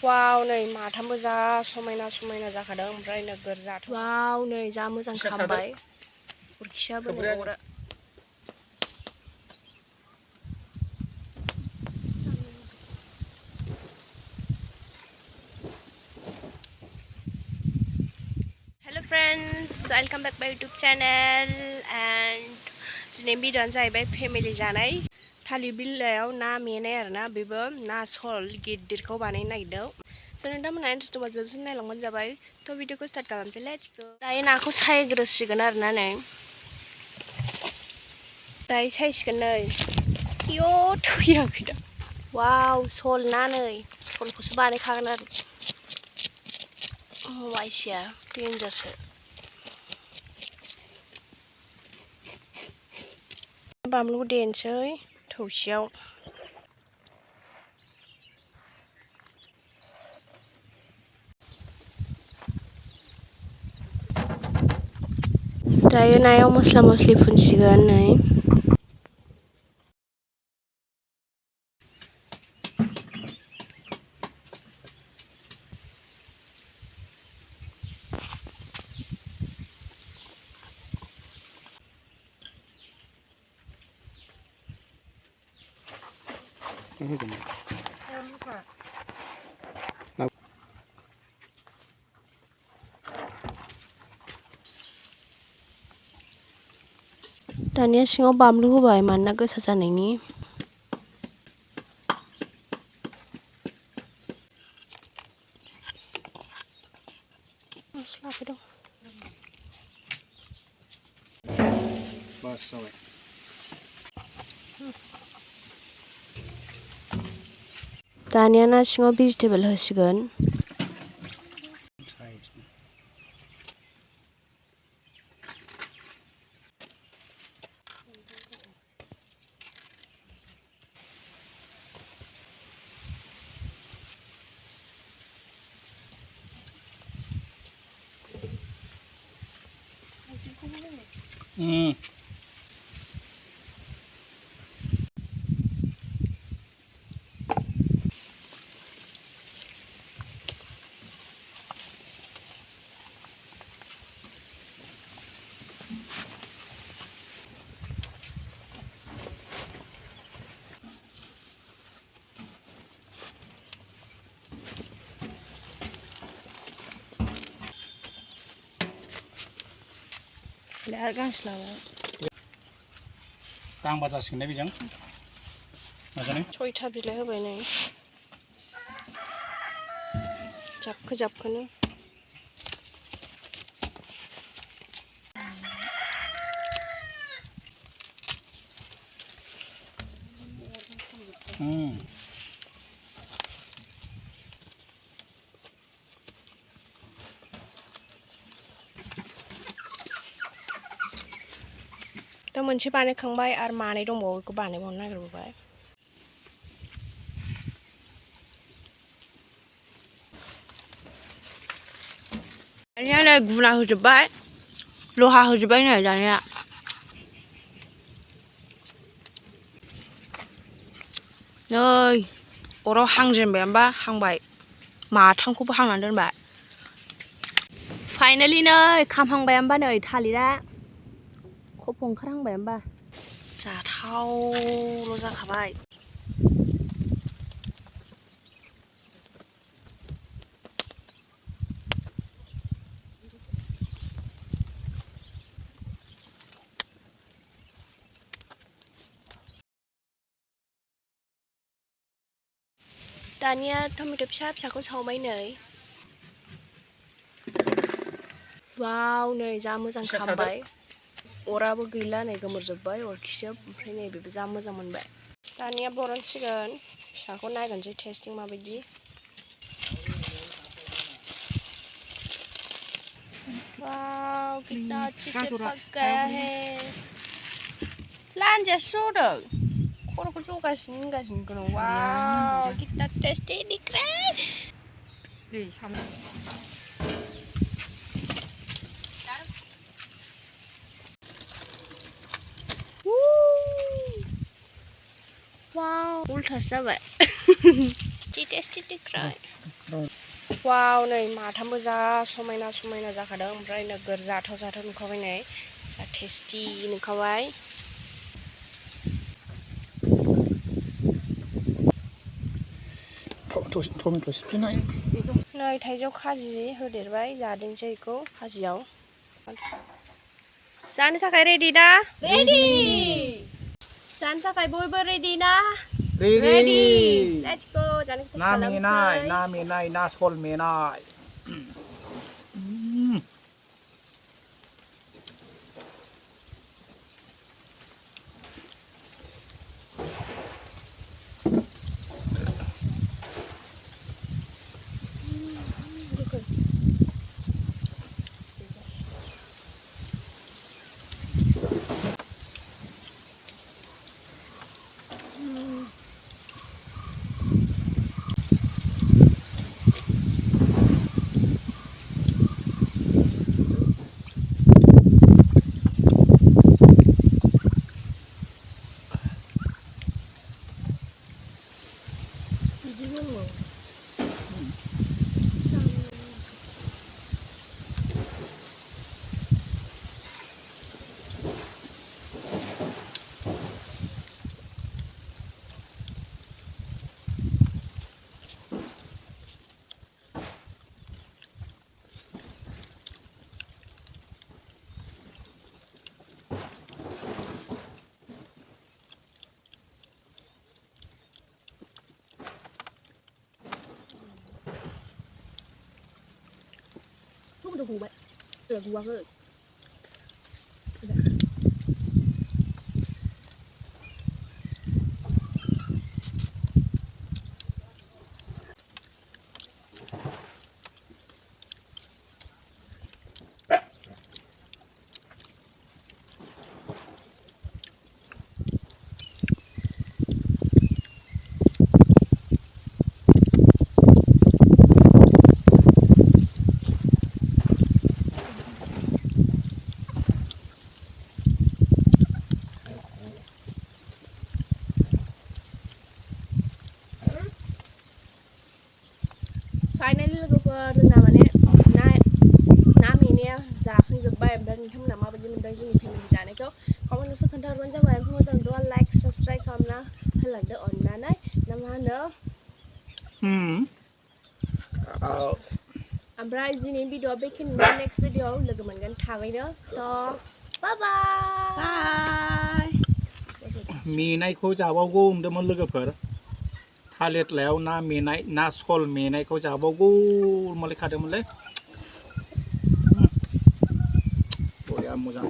वाव नै माथामबो जा समायना समायना जाखादों ओमफ्राय नोगोर जाथ वाव नै जा मोजां खामबाय अरखियाबो नै अरा हेलो फ्रेंड्स वेलकम बैक माय यूट्यूब चैनल एंड दिनै भिडियोआनो जाहैबाय फेमिलि जानाय थालिर बिलाइयाव ना मेनाय आरोना बेबो ना सल गिदिरखौ बानायनो नागिरदों स' नोंथांमोनहा इन्ट्रेस्ट दंबा जोबसिन नायलांबानो जाबाय थ' भिडियोखौ स्टार्ट खालामसै लेट्स गो दायो नाखौ सायग्रोसिगोन आरोना नै दायो सायसिगोन नै इयो थैयाखै दा वाव सल ना नै सलखौसो बानायखागोन आरो वाइसिया डेन्जारसो बानलुखौ देनोसै थौसियाव दायो नायाव मस्ला मस्लि फुनसिगोन नै दानिया सिङाव बानलु होबाय मानोना गोसा जानायनि मस्ला दं बस जाबाय दानिया ना सिङाव भेजिटेबल होसिगोन आरो गांसो लाबाय दांबा जासिगोन ना बेजों मोजाङै 6था बिलाइ होबाय नै जाबखो जाबखोनो दा मोनसे बानायखांबाय आरो मानै दंबावो बेखौ बानायबावनो नागिरबाय दानिया नै गुना होजोब्बाय लहा होजोब्बाय नै दानिया नै अराव हांजेनबाय होमबा हांबाय माथामखौबो हांनानै दोनबाय फाइनालि नै खामहांबाय होमबा नै थालिरा खफ' ओंखारहांबाय होमबा जाथावल' जाखाबाय दानिया टमेट' फिसा फिसाखौ सावबाय नै वाव नै जा मोजां खामबाय अराबो गैला नै गोमोरजोब्बाय अरखिसो ओमफ्राय नै बेबो जा मोजां मोनबाय दानिया बरनसिगोन फिसाखौ नायगोनसै टेस्टिं माबायदि वाव कितना अच्छे से पक गया है लानजायासो जदों खर'खौ जगासिनो होनगासिनो वाव कितना टेस्टी दिख रहा है वाव उल्टासो जाबाय टेस्टी दिख रहा है ว้าวनै माथामबो जा समायना समायना जाखादों ओमफ्राय नोगोर जाथाव जाथाव नुखाबाय नै जा टेस्टि नुखाबाय टमेट' सिफ्लेनाय नै थाइजौ खाजि होदेरबाय जादोंसै बेखौ खाजियाव जानो थाखाय रेडि ना रेडि जानो थाखाय बयबो रेडि ना रेडि लेट्स गो जानो खालामसै ना मेनाय ना सल मेनाय Không được hù vậy. Được hù rồi. Finally logoफोर जोंना माने ना मेनाया जाखांजोब्बाय ओमफ्राय नोंथांमोना माबायदि मोनदों जोंनि फेमिलि जानायखौ कमेन्टआवसो खोन्थाहरबानो जाबाय ओमफ्राय मोजां दं लाइक साबस्क्राइब खालामना होलांदो अननानै ना मा होनो ओमफ्राय दिनैनि भिडिअ'आ बेखिनिनो नेक्स्ट भिडिअ'आव लोगो मोनगोन थाबैनो स' बाय बाय मेनायखौ जाबावगौ होनदोंमोन लोगोफोर थालिर लायाव ना मेनाय ना सल मेनायखौ जाबावगौ मोनलायखादोंमोनलै बया मोजां